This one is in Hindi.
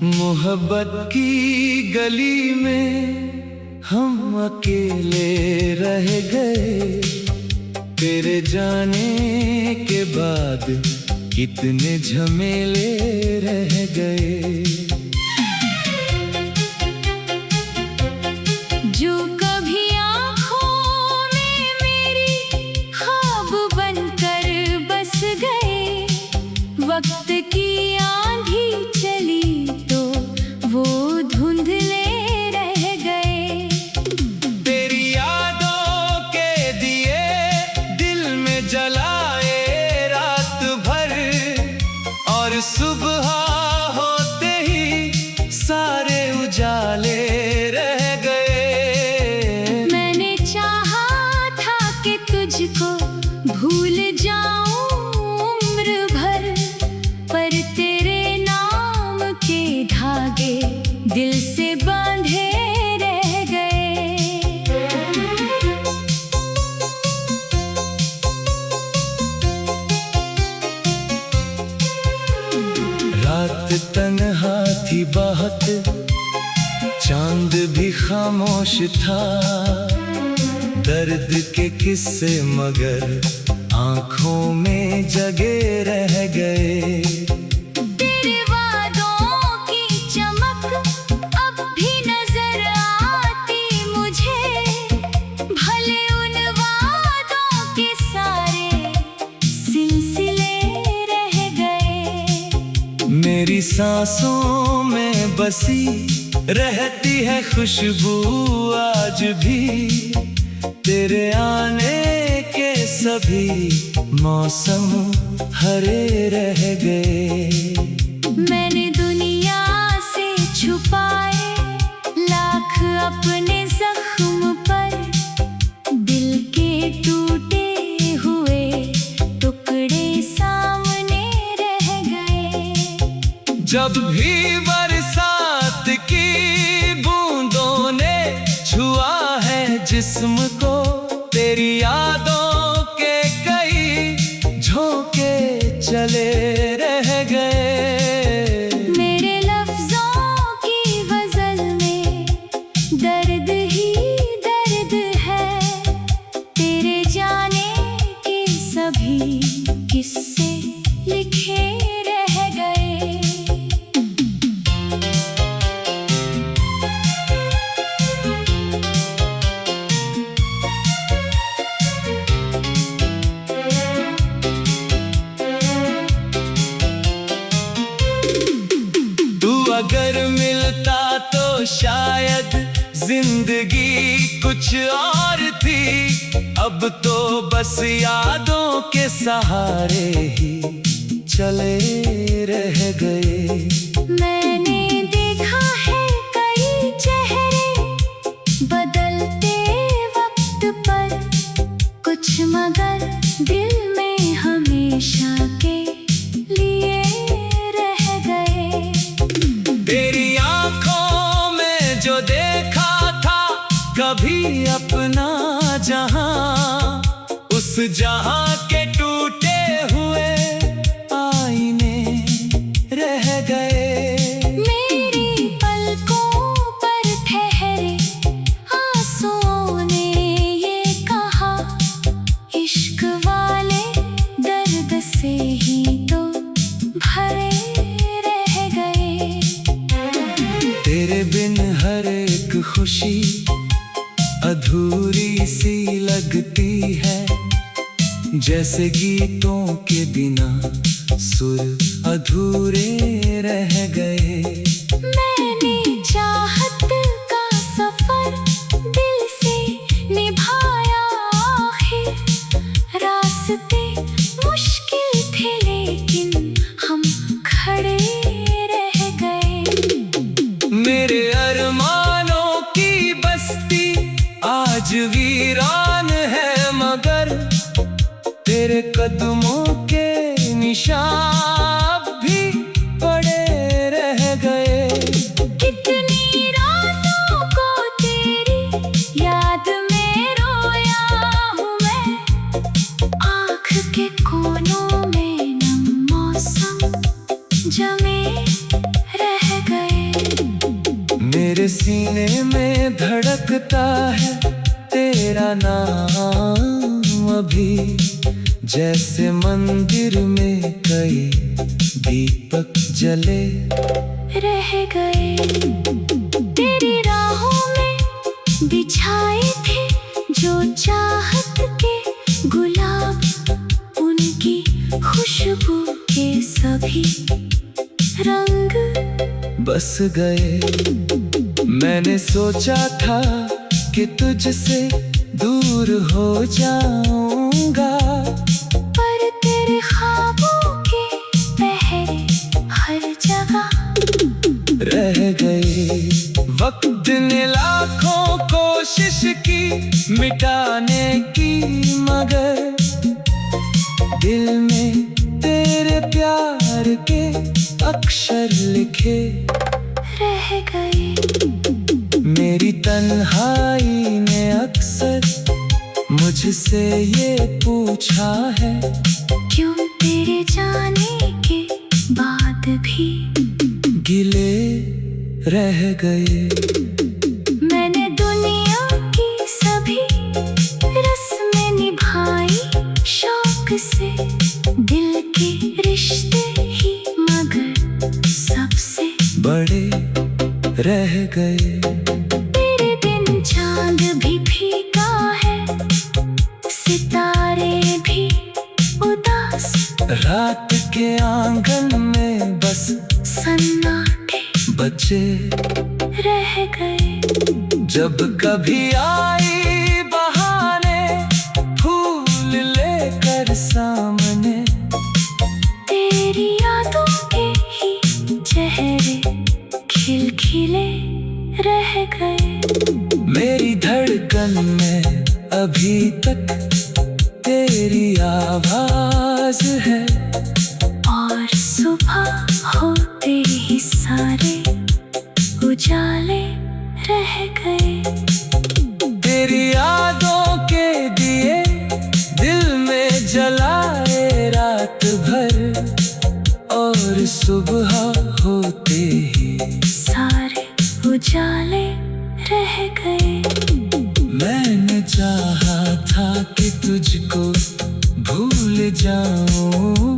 मोहब्बत की गली में हम अकेले रह गए। तेरे जाने के बाद कितने झमेले रह गए। जो कभी आँखों में मेरी ख्वाब बनकर बस गए, वक्त की आंधी चली तो वो धुंधले रह गए। तेरी यादों के दिए दिल में जलाए रात भर, और सुबह होते ही सारे उजाले रह गए। मैंने चाहा था कि तुझको भूल जाऊं उम्र भर, पर तेरे नाम के धागे दिल से बांधे रह गए। रात तन्हा थी बहुत, चांद भी खामोश था। दर्द के किस्से मगर आंखों में जगे रह गए। तेरे वादों की चमक अब भी नजर आती मुझे, भले उन वादों के सारे सिलसिले रह गए। मेरी सांसों में बसी रहती है खुशबू आज भी। तेरे आने के सभी मौसम हरे रह गए। मैंने दुनिया से छुपाए लाख अपने जख्म पर, दिल के टूटे हुए टुकड़े सामने रह गए। जब भी बरसात की बूंदों ने छुआ है जिस्म को, तेरी यादों के कई झोंके चले रह गए। मेरे लफ्जों की गजल में दर्द ही दर्द है। तेरे जाने के सभी किस्से लिखे रह गए। अगर मिलता तो शायद जिंदगी कुछ और थी। अब तो बस यादों के सहारे ही चले रह गए। मैंने देखा है कई चेहरे बदलते वक्त पर, कुछ मगर दिल में हमेशा के लिए रह गए। तेरी आंखों में जो देखा था कभी अपना जहां, उस जहां के टूटे हुए आईने रह गए। मेरी पलकों पर ठहरे आंसुओं ने ये कहा, इश्क वाले दर्द से ही तो भरे रह गए। तेरे बिन हर एक खुशी अधूरी सी लगती है, जैसे गीतों के बिना सुर अधूरे रह गए। मैंने चाहत का सफर दिल से निभाया, आखिर रास्ते मुश्किल थे लेकिन हम खड़े रह गए। मेरे अरमानों की बस्ती आज वीरान है, मगर तेरे कदमों के निशान भी पड़े रह गए। कितनी रातों को तेरी याद में रोया हूँ मैं, आँख के कोनों में नम मौसम जमे रह गए। मेरे सीने में धड़कता है तेरा नाम अभी, जैसे मंदिर में कई दीपक जले रह गए। तेरी राहों में बिछाए थे जो चाहत के गुलाब, उनकी खुशबू के सभी रंग बस गए। मैंने सोचा था कि तुझसे दूर हो जाऊंगा, पर तेरे ख्वाबों के पहरे हर जगह रह गए। वक्त ने लाखों कोशिश की मिटाने की, मगर दिल में तेरे प्यार के अक्षर लिखे रह गए। मेरी तन्हाई ने अक्सर मुझसे ये पूछा है, क्यों तेरे जाने के बाद भी गिले रह गए। मैंने दुनिया की सभी रस्में निभाई शौक से, दिल के रिश्ते ही मगर सबसे बड़े रह गए। तेरे दिन चांद भी फीका है, सितारे भी उदास, रात के आंगन में बस सन्नाटे बचे रह गए। जब कभी आई बहाने फूल लेकर सामने, तेरी यादों के ही चेहरे खिलखिले रह गए। मेरी धड़कन में अभी तक तेरी आवाज है, और सुबह होते ही सारे उजाले रह गए। तेरी यादों के दिए दिल में जलाए रात भर, और सुबह होते ही सारे उजाले रह गए। मैंने चाहा था कि तुझको भूल जाऊं,